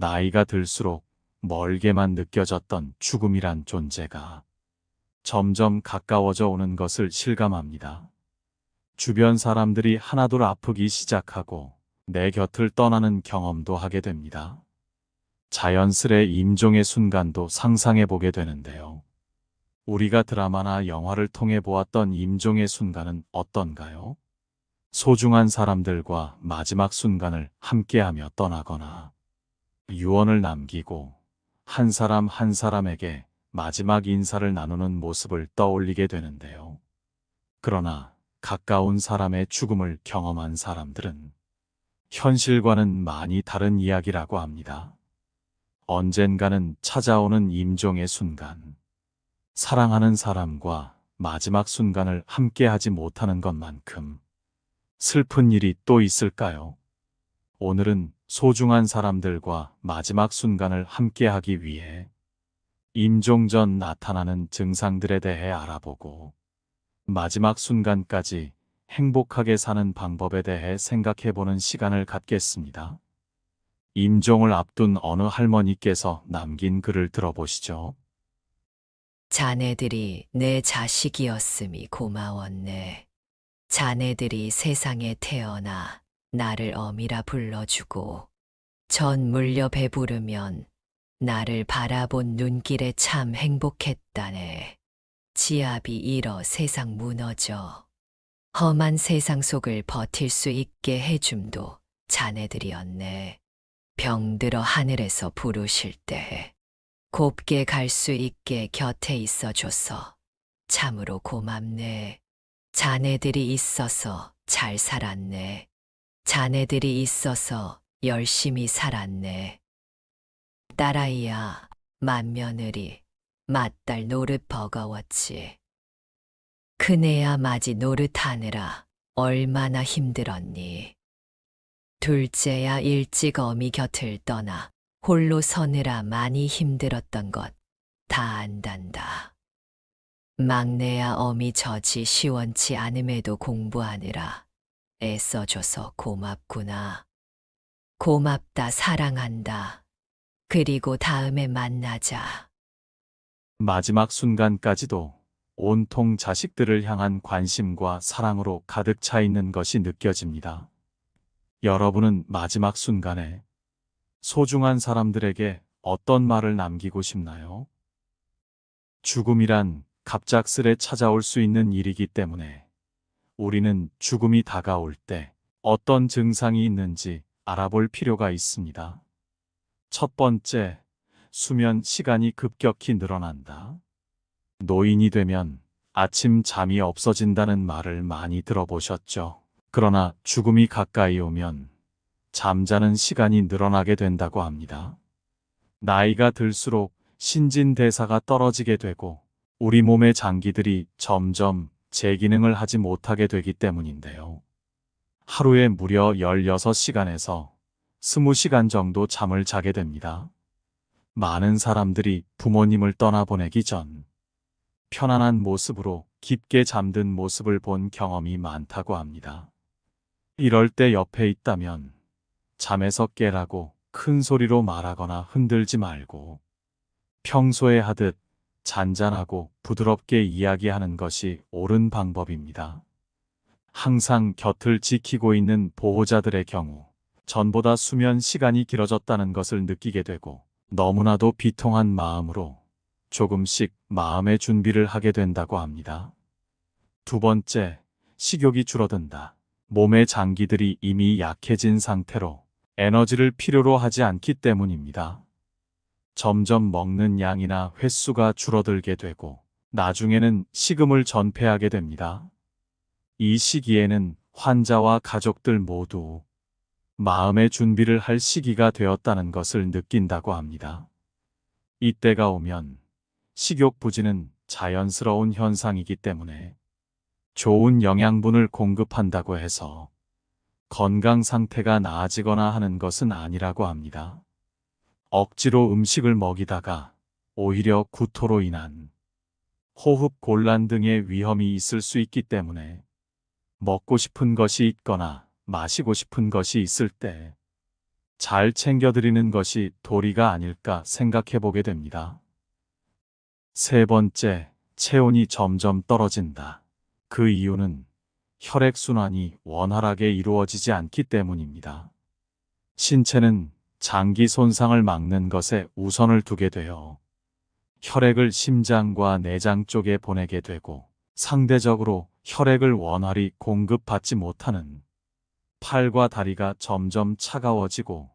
나이가 들수록 멀게만 느껴졌던 죽음이란 존재가 점점 가까워져 오는 것을 실감합니다. 주변 사람들이 하나둘 아프기 시작하고 내 곁을 떠나는 경험도 하게 됩니다. 자연스레 임종의 순간도 상상해 보게 되는데요. 우리가 드라마나 영화를 통해 보았던 임종의 순간은 어떤가요? 소중한 사람들과 마지막 순간을 함께하며 떠나거나 유언을 남기고 한 사람 한 사람에게 마지막 인사를 나누는 모습을 떠올리게 되는데요. 그러나 가까운 사람의 죽음을 경험한 사람들은 현실과는 많이 다른 이야기라고 합니다. 언젠가는 찾아오는 임종의 순간, 사랑하는 사람과 마지막 순간을 함께하지 못하는 것만큼 슬픈 일이 또 있을까요? 오늘은 소중한 사람들과 마지막 순간을 함께하기 위해 임종 전 나타나는 증상들에 대해 알아보고 마지막 순간까지 행복하게 사는 방법에 대해 생각해보는 시간을 갖겠습니다. 임종을 앞둔 어느 할머니께서 남긴 글을 들어보시죠. 자네들이 내 자식이었음이 고마웠네. 자네들이 세상에 태어나 나를 어미라 불러주고 전 물려 배부르면 나를 바라본 눈길에 참 행복했다네. 지압이 일어 세상 무너져 험한 세상 속을 버틸 수 있게 해줌도 자네들이었네. 병들어 하늘에서 부르실 때 곱게 갈 수 있게 곁에 있어줘서 참으로 고맙네. 자네들이 있어서 잘 살았네. 자네들이 있어서 열심히 살았네. 딸아이야, 맏며느리, 맏딸 노릇 버거웠지. 큰애야 맞이 노릇하느라 얼마나 힘들었니. 둘째야 일찍 어미 곁을 떠나 홀로 서느라 많이 힘들었던 것 다 안단다. 막내야 어미 젖이 시원치 않음에도 공부하느라 애써줘서 고맙구나. 고맙다, 사랑한다. 그리고 다음에 만나자. 마지막 순간까지도 온통 자식들을 향한 관심과 사랑으로 가득 차 있는 것이 느껴집니다. 여러분은 마지막 순간에 소중한 사람들에게 어떤 말을 남기고 싶나요? 죽음이란 갑작스레 찾아올 수 있는 일이기 때문에 우리는 죽음이 다가올 때 어떤 증상이 있는지 알아볼 필요가 있습니다. 첫 번째, 수면 시간이 급격히 늘어난다. 노인이 되면 아침 잠이 없어진다는 말을 많이 들어보셨죠? 그러나 죽음이 가까이 오면 잠자는 시간이 늘어나게 된다고 합니다. 나이가 들수록 신진대사가 떨어지게 되고 우리 몸의 장기들이 점점 재기능을 하지 못하게 되기 때문인데요. 하루에 무려 16시간에서 20시간 정도 잠을 자게 됩니다. 많은 사람들이 부모님을 떠나보내기 전 편안한 모습으로 깊게 잠든 모습을 본 경험이 많다고 합니다. 이럴 때 옆에 있다면 잠에서 깨라고 큰 소리로 말하거나 흔들지 말고 평소에 하듯 잔잔하고 부드럽게 이야기하는 것이 옳은 방법입니다. 항상 곁을 지키고 있는 보호자들의 경우 전보다 수면 시간이 길어졌다는 것을 느끼게 되고 너무나도 비통한 마음으로 조금씩 마음의 준비를 하게 된다고 합니다. 두 번째, 식욕이 줄어든다. 몸의 장기들이 이미 약해진 상태로 에너지를 필요로 하지 않기 때문입니다. 점점 먹는 양이나 횟수가 줄어들게 되고 나중에는 식음을 전폐하게 됩니다. 이 시기에는 환자와 가족들 모두 마음의 준비를 할 시기가 되었다는 것을 느낀다고 합니다. 이때가 오면 식욕 부진은 자연스러운 현상이기 때문에 좋은 영양분을 공급한다고 해서 건강 상태가 나아지거나 하는 것은 아니라고 합니다. 억지로 음식을 먹이다가 오히려 구토로 인한 호흡 곤란 등의 위험이 있을 수 있기 때문에 먹고 싶은 것이 있거나 마시고 싶은 것이 있을 때 잘 챙겨드리는 것이 도리가 아닐까 생각해 보게 됩니다. 세 번째, 체온이 점점 떨어진다. 그 이유는 혈액순환이 원활하게 이루어지지 않기 때문입니다. 신체는 장기 손상을 막는 것에 우선을 두게 되어 혈액을 심장과 내장 쪽에 보내게 되고, 상대적으로 혈액을 원활히 공급받지 못하는 팔과 다리가 점점 차가워지고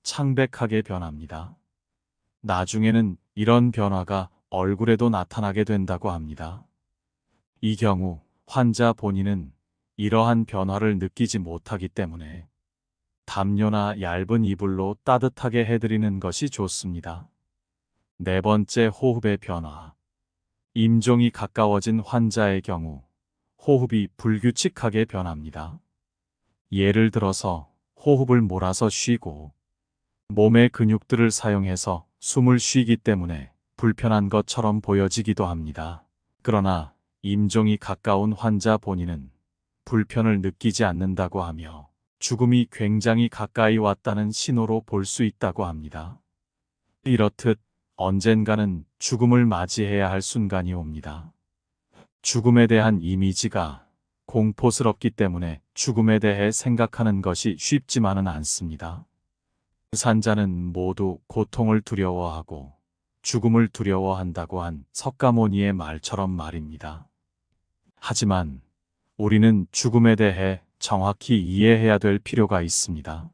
창백하게 변합니다. 나중에는 이런 변화가 얼굴에도 나타나게 된다고 합니다. 이 경우 환자 본인은 이러한 변화를 느끼지 못하기 때문에 담요나 얇은 이불로 따뜻하게 해드리는 것이 좋습니다. 네 번째, 호흡의 변화. 임종이 가까워진 환자의 경우 호흡이 불규칙하게 변합니다. 예를 들어서 호흡을 몰아서 쉬고 몸의 근육들을 사용해서 숨을 쉬기 때문에 불편한 것처럼 보여지기도 합니다. 그러나 임종이 가까운 환자 본인은 불편을 느끼지 않는다고 하며 죽음이 굉장히 가까이 왔다는 신호로 볼 수 있다고 합니다. 이렇듯 언젠가는 죽음을 맞이해야 할 순간이 옵니다. 죽음에 대한 이미지가 공포스럽기 때문에 죽음에 대해 생각하는 것이 쉽지만은 않습니다. 산자는 모두 고통을 두려워하고 죽음을 두려워한다고 한 석가모니의 말처럼 말입니다. 하지만 우리는 죽음에 대해 정확히 이해해야 될 필요가 있습니다.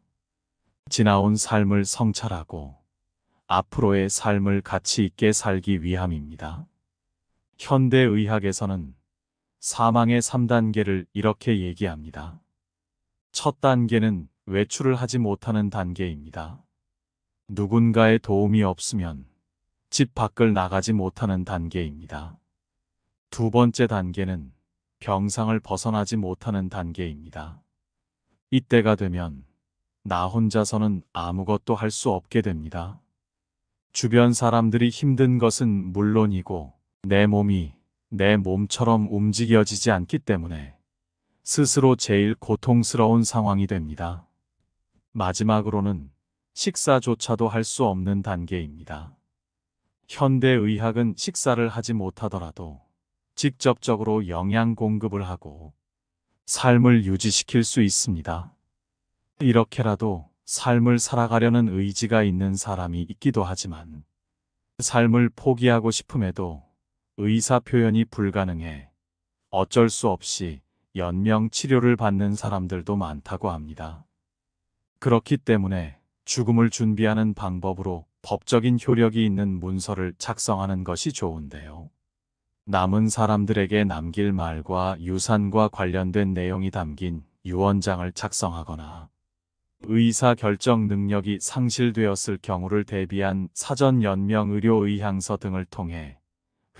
지나온 삶을 성찰하고 앞으로의 삶을 가치 있게 살기 위함입니다. 현대의학에서는 사망의 3단계를 이렇게 얘기합니다. 첫 단계는 외출을 하지 못하는 단계입니다. 누군가의 도움이 없으면 집 밖을 나가지 못하는 단계입니다. 두 번째 단계는 병상을 벗어나지 못하는 단계입니다. 이때가 되면 나 혼자서는 아무것도 할 수 없게 됩니다. 주변 사람들이 힘든 것은 물론이고 내 몸이 내 몸처럼 움직여지지 않기 때문에 스스로 제일 고통스러운 상황이 됩니다. 마지막으로는 식사조차도 할 수 없는 단계입니다. 현대의학은 식사를 하지 못하더라도 직접적으로 영양 공급을 하고 삶을 유지시킬 수 있습니다. 이렇게라도 삶을 살아가려는 의지가 있는 사람이 있기도 하지만 삶을 포기하고 싶음에도 의사 표현이 불가능해 어쩔 수 없이 연명 치료를 받는 사람들도 많다고 합니다. 그렇기 때문에 죽음을 준비하는 방법으로 법적인 효력이 있는 문서를 작성하는 것이 좋은데요. 남은 사람들에게 남길 말과 유산과 관련된 내용이 담긴 유언장을 작성하거나 의사 결정 능력이 상실되었을 경우를 대비한 사전 연명 의료 의향서 등을 통해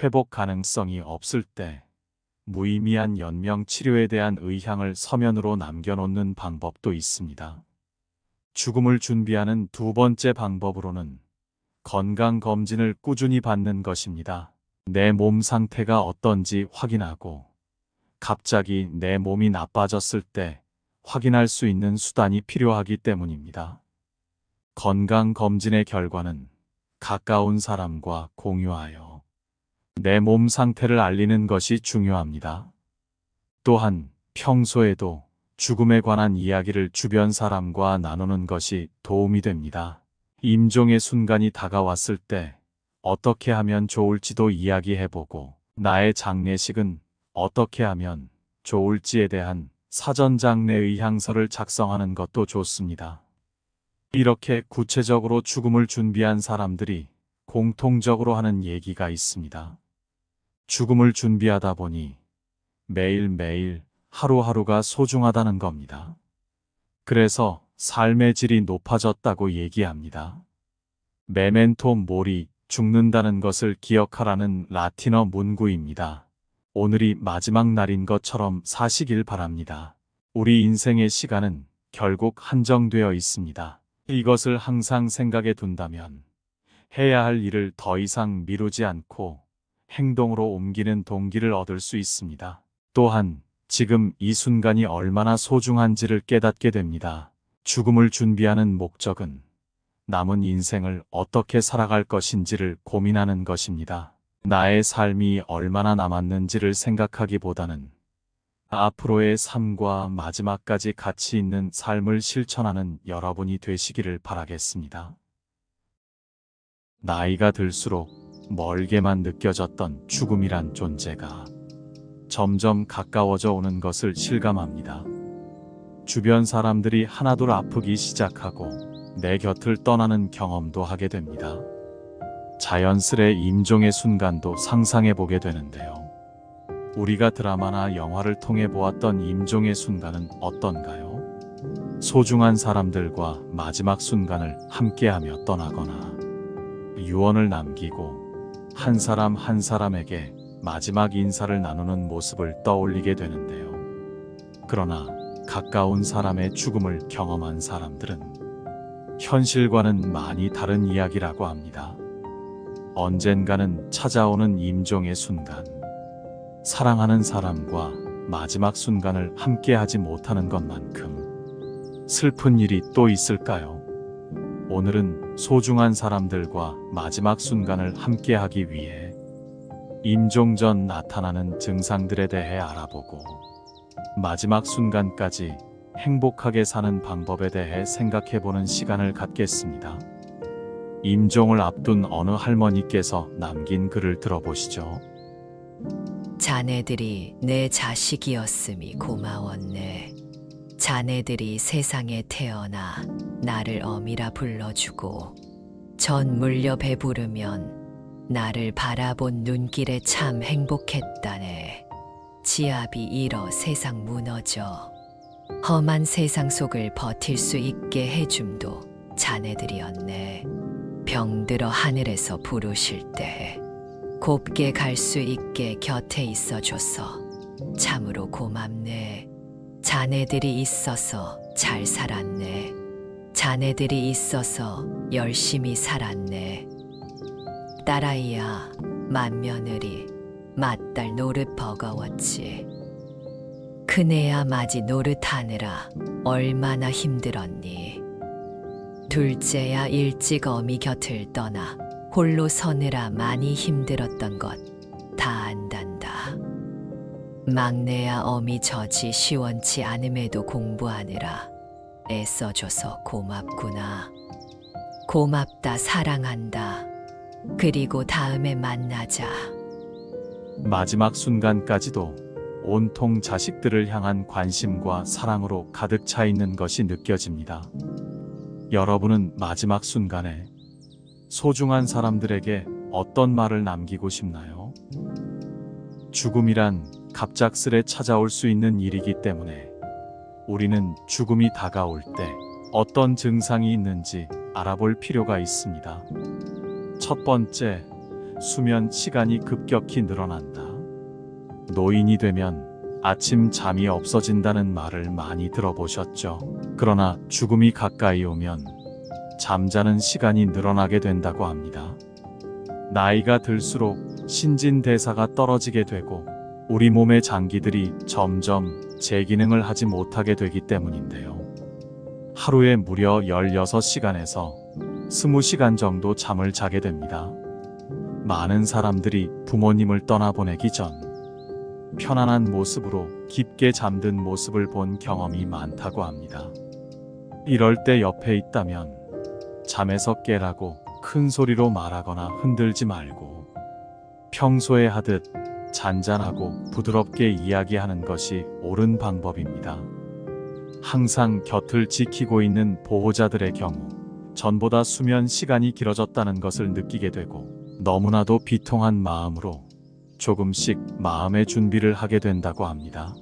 회복 가능성이 없을 때 무의미한 연명 치료에 대한 의향을 서면으로 남겨놓는 방법도 있습니다. 죽음을 준비하는 두 번째 방법으로는 건강검진을 꾸준히 받는 것입니다. 내 몸 상태가 어떤지 확인하고 갑자기 내 몸이 나빠졌을 때 확인할 수 있는 수단이 필요하기 때문입니다. 건강검진의 결과는 가까운 사람과 공유하여 내 몸 상태를 알리는 것이 중요합니다. 또한 평소에도 죽음에 관한 이야기를 주변 사람과 나누는 것이 도움이 됩니다. 임종의 순간이 다가왔을 때 어떻게 하면 좋을지도 이야기해보고 나의 장례식은 어떻게 하면 좋을지에 대한 사전 장례 의향서를 작성하는 것도 좋습니다. 이렇게 구체적으로 죽음을 준비한 사람들이 공통적으로 하는 얘기가 있습니다. 죽음을 준비하다 보니 매일매일 하루하루가 소중하다는 겁니다. 그래서 삶의 질이 높아졌다고 얘기합니다. 메멘토 모리, 죽는다는 것을 기억하라는 라틴어 문구입니다. 오늘이 마지막 날인 것처럼 사시길 바랍니다. 우리 인생의 시간은 결국 한정되어 있습니다. 이것을 항상 생각해 둔다면 해야 할 일을 더 이상 미루지 않고 행동으로 옮기는 동기를 얻을 수 있습니다. 또한 지금 이 순간이 얼마나 소중한지를 깨닫게 됩니다. 죽음을 준비하는 목적은 남은 인생을 어떻게 살아갈 것인지를 고민하는 것입니다. 나의 삶이 얼마나 남았는지를 생각하기보다는 앞으로의 삶과 마지막까지 가치 있는 삶을 실천하는 여러분이 되시기를 바라겠습니다. 나이가 들수록 멀게만 느껴졌던 죽음이란 존재가 점점 가까워져 오는 것을 실감합니다. 주변 사람들이 하나둘 아프기 시작하고 내 곁을 떠나는 경험도 하게 됩니다. 자연스레 임종의 순간도 상상해 보게 되는데요. 우리가 드라마나 영화를 통해 보았던 임종의 순간은 어떤가요? 소중한 사람들과 마지막 순간을 함께하며 떠나거나 유언을 남기고 한 사람 한 사람에게 마지막 인사를 나누는 모습을 떠올리게 되는데요. 그러나 가까운 사람의 죽음을 경험한 사람들은 현실과는 많이 다른 이야기라고 합니다. 언젠가는 찾아오는 임종의 순간, 사랑하는 사람과 마지막 순간을 함께하지 못하는 것만큼 슬픈 일이 또 있을까요? 오늘은 소중한 사람들과 마지막 순간을 함께하기 위해 임종 전 나타나는 증상들에 대해 알아보고 마지막 순간까지 행복하게 사는 방법에 대해 생각해보는 시간을 갖겠습니다. 임종을 앞둔 어느 할머니께서 남긴 글을 들어보시죠. 자네들이 내 자식이었음이 고마웠네. 자네들이 세상에 태어나 나를 어미라 불러주고 전 물려 배부르면 나를 바라본 눈길에 참 행복했다네. 지압이 일어 세상 무너져 험한 세상 속을 버틸 수 있게 해줌도 자네들이었네. 병들어 하늘에서 부르실 때 곱게 갈 수 있게 곁에 있어줘서 참으로 고맙네. 자네들이 있어서 잘 살았네. 자네들이 있어서 열심히 살았네. 딸아이야, 맏며느리, 맏딸 노릇 버거웠지. 큰애야 맞이 노릇하느라 얼마나 힘들었니. 둘째야 일찍 어미 곁을 떠나 홀로 서느라 많이 힘들었던 것 다 안단다. 막내야 어미 젖이 시원치 않음에도 공부하느라 애써줘서 고맙구나. 고맙다, 사랑한다. 그리고 다음에 만나자. 마지막 순간까지도 온통 자식들을 향한 관심과 사랑으로 가득 차 있는 것이 느껴집니다. 여러분은 마지막 순간에 소중한 사람들에게 어떤 말을 남기고 싶나요? 죽음이란 갑작스레 찾아올 수 있는 일이기 때문에 우리는 죽음이 다가올 때 어떤 증상이 있는지 알아볼 필요가 있습니다. 첫 번째, 수면 시간이 급격히 늘어난다. 노인이 되면 아침 잠이 없어진다는 말을 많이 들어보셨죠? 그러나 죽음이 가까이 오면 잠자는 시간이 늘어나게 된다고 합니다. 나이가 들수록 신진대사가 떨어지게 되고 우리 몸의 장기들이 점점 제 기능을 하지 못하게 되기 때문인데요. 하루에 무려 16시간에서 20시간 정도 잠을 자게 됩니다. 많은 사람들이 부모님을 떠나보내기 전 편안한 모습으로 깊게 잠든 모습을 본 경험이 많다고 합니다. 이럴 때 옆에 있다면 잠에서 깨라고 큰 소리로 말하거나 흔들지 말고 평소에 하듯 잔잔하고 부드럽게 이야기하는 것이 옳은 방법입니다. 항상 곁을 지키고 있는 보호자들의 경우 전보다 수면 시간이 길어졌다는 것을 느끼게 되고 너무나도 비통한 마음으로 조금씩 마음의 준비를 하게 된다고 합니다.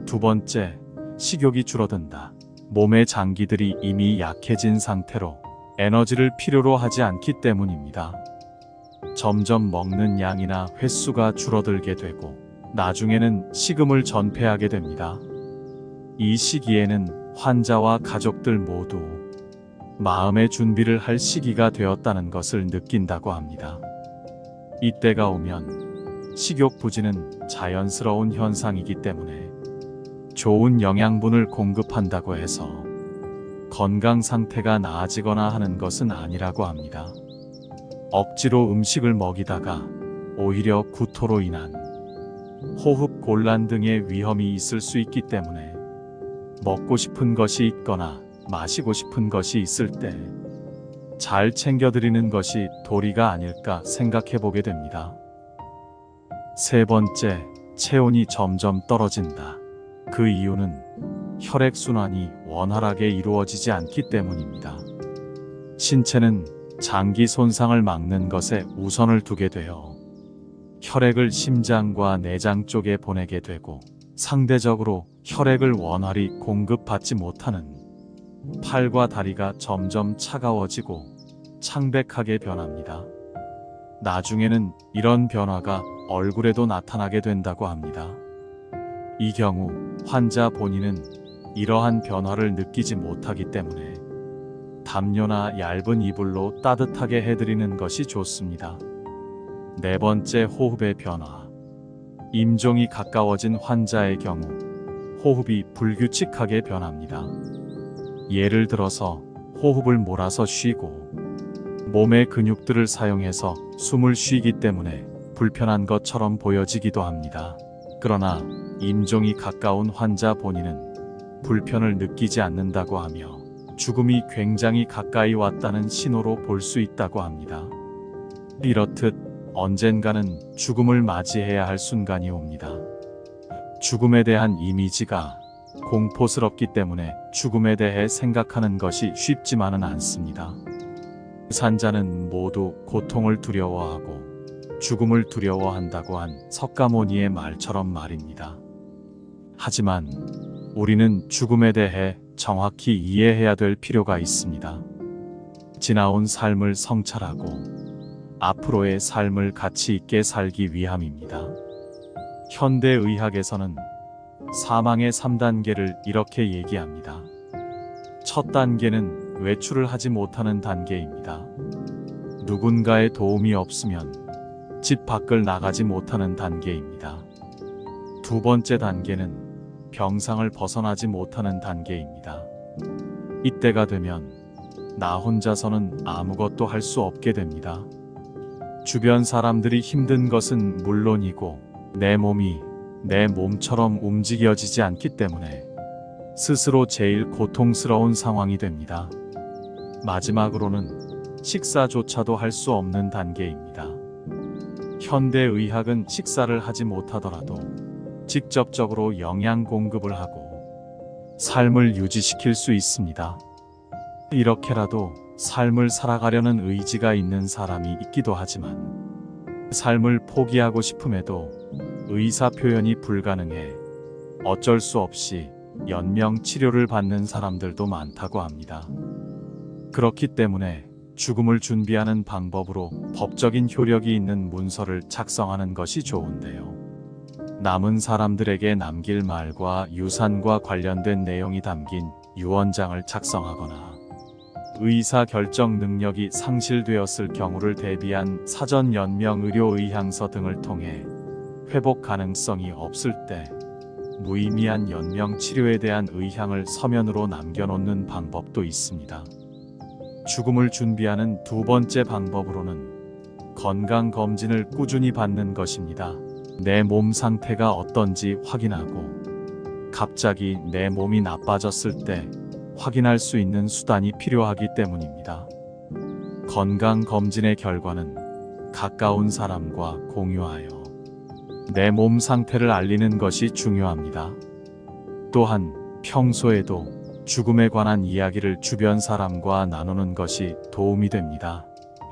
두 번째, 식욕이 줄어든다. 몸의 장기들이 이미 약해진 상태로 에너지를 필요로 하지 않기 때문입니다. 점점 먹는 양이나 횟수가 줄어들게 되고 나중에는 식음을 전폐하게 됩니다. 이 시기에는 환자와 가족들 모두 마음의 준비를 할 시기가 되었다는 것을 느낀다고 합니다. 이때가 오면 식욕 부진은 자연스러운 현상이기 때문에 좋은 영양분을 공급한다고 해서 건강 상태가 나아지거나 하는 것은 아니라고 합니다. 억지로 음식을 먹이다가 오히려 구토로 인한 호흡 곤란 등의 위험이 있을 수 있기 때문에 먹고 싶은 것이 있거나 마시고 싶은 것이 있을 때 잘 챙겨드리는 것이 도리가 아닐까 생각해 보게 됩니다. 세 번째, 체온이 점점 떨어진다. 그 이유는 혈액순환이 원활하게 이루어지지 않기 때문입니다. 신체는 장기 손상을 막는 것에 우선을 두게 되어 혈액을 심장과 내장 쪽에 보내게 되고 상대적으로 혈액을 원활히 공급받지 못하는 팔과 다리가 점점 차가워지고 창백하게 변합니다. 나중에는 이런 변화가 얼굴에도 나타나게 된다고 합니다. 이 경우 환자 본인은 이러한 변화를 느끼지 못하기 때문에 담요나 얇은 이불로 따뜻하게 해드리는 것이 좋습니다. 네 번째, 호흡의 변화. 임종이 가까워진 환자의 경우 호흡이 불규칙하게 변합니다. 예를 들어서 호흡을 몰아서 쉬고 몸의 근육들을 사용해서 숨을 쉬기 때문에 불편한 것처럼 보여지기도 합니다. 그러나 임종이 가까운 환자 본인은 불편을 느끼지 않는다고 하며 죽음이 굉장히 가까이 왔다는 신호로 볼 수 있다고 합니다. 이렇듯 언젠가는 죽음을 맞이해야 할 순간이 옵니다. 죽음에 대한 이미지가 공포스럽기 때문에 죽음에 대해 생각하는 것이 쉽지만은 않습니다. 산자는 모두 고통을 두려워하고 죽음을 두려워한다고 한 석가모니의 말처럼 말입니다. 하지만 우리는 죽음에 대해 정확히 이해해야 될 필요가 있습니다. 지나온 삶을 성찰하고 앞으로의 삶을 가치 있게 살기 위함입니다. 현대의학에서는 사망의 3단계를 이렇게 얘기합니다. 첫 단계는 외출을 하지 못하는 단계입니다. 누군가의 도움이 없으면 집 밖을 나가지 못하는 단계입니다. 두 번째 단계는 병상을 벗어나지 못하는 단계입니다. 이때가 되면 나 혼자서는 아무것도 할 수 없게 됩니다. 주변 사람들이 힘든 것은 물론이고 내 몸이 내 몸처럼 움직여지지 않기 때문에 스스로 제일 고통스러운 상황이 됩니다. 마지막으로는 식사조차도 할 수 없는 단계입니다. 현대의학은 식사를 하지 못하더라도 직접적으로 영양 공급을 하고 삶을 유지시킬 수 있습니다. 이렇게라도 삶을 살아가려는 의지가 있는 사람이 있기도 하지만 삶을 포기하고 싶음에도 의사 표현이 불가능해 어쩔 수 없이 연명 치료를 받는 사람들도 많다고 합니다. 그렇기 때문에 죽음을 준비하는 방법으로 법적인 효력이 있는 문서를 작성하는 것이 좋은데요. 남은 사람들에게 남길 말과 유산과 관련된 내용이 담긴 유언장을 작성하거나 의사 결정 능력이 상실되었을 경우를 대비한 사전 연명 의료 의향서 등을 통해 회복 가능성이 없을 때 무의미한 연명 치료에 대한 의향을 서면으로 남겨놓는 방법도 있습니다. 죽음을 준비하는 두 번째 방법으로는 건강검진을 꾸준히 받는 것입니다. 내 몸 상태가 어떤지 확인하고 갑자기 내 몸이 나빠졌을 때 확인할 수 있는 수단이 필요하기 때문입니다. 건강검진의 결과는 가까운 사람과 공유하여 내 몸 상태를 알리는 것이 중요합니다. 또한 평소에도 죽음에 관한 이야기를 주변 사람과 나누는 것이 도움이 됩니다.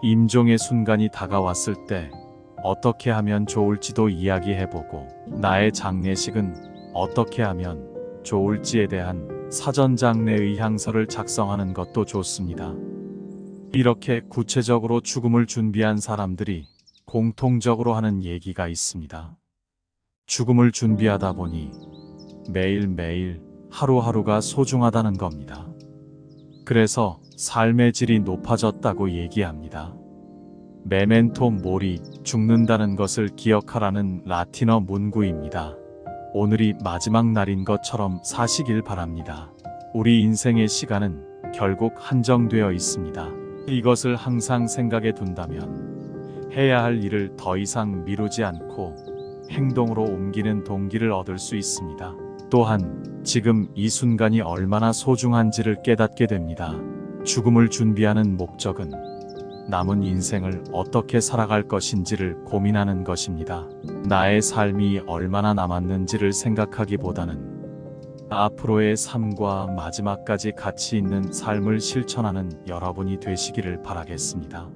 임종의 순간이 다가왔을 때 어떻게 하면 좋을지도 이야기해보고 나의 장례식은 어떻게 하면 좋을지에 대한 사전 장례 의향서를 작성하는 것도 좋습니다. 이렇게 구체적으로 죽음을 준비한 사람들이 공통적으로 하는 얘기가 있습니다. 죽음을 준비하다 보니 매일매일 하루하루가 소중하다는 겁니다. 그래서 삶의 질이 높아졌다고 얘기합니다. 메멘토 모리, 죽는다는 것을 기억하라는 라틴어 문구입니다. 오늘이 마지막 날인 것처럼 사시길 바랍니다. 우리 인생의 시간은 결국 한정되어 있습니다. 이것을 항상 생각해 둔다면 해야 할 일을 더 이상 미루지 않고 행동으로 옮기는 동기를 얻을 수 있습니다. 또한 지금 이 순간이 얼마나 소중한지를 깨닫게 됩니다. 죽음을 준비하는 목적은 남은 인생을 어떻게 살아갈 것인지를 고민하는 것입니다. 나의 삶이 얼마나 남았는지를 생각하기보다는 앞으로의 삶과 마지막까지 가치 있는 삶을 실천하는 여러분이 되시기를 바라겠습니다.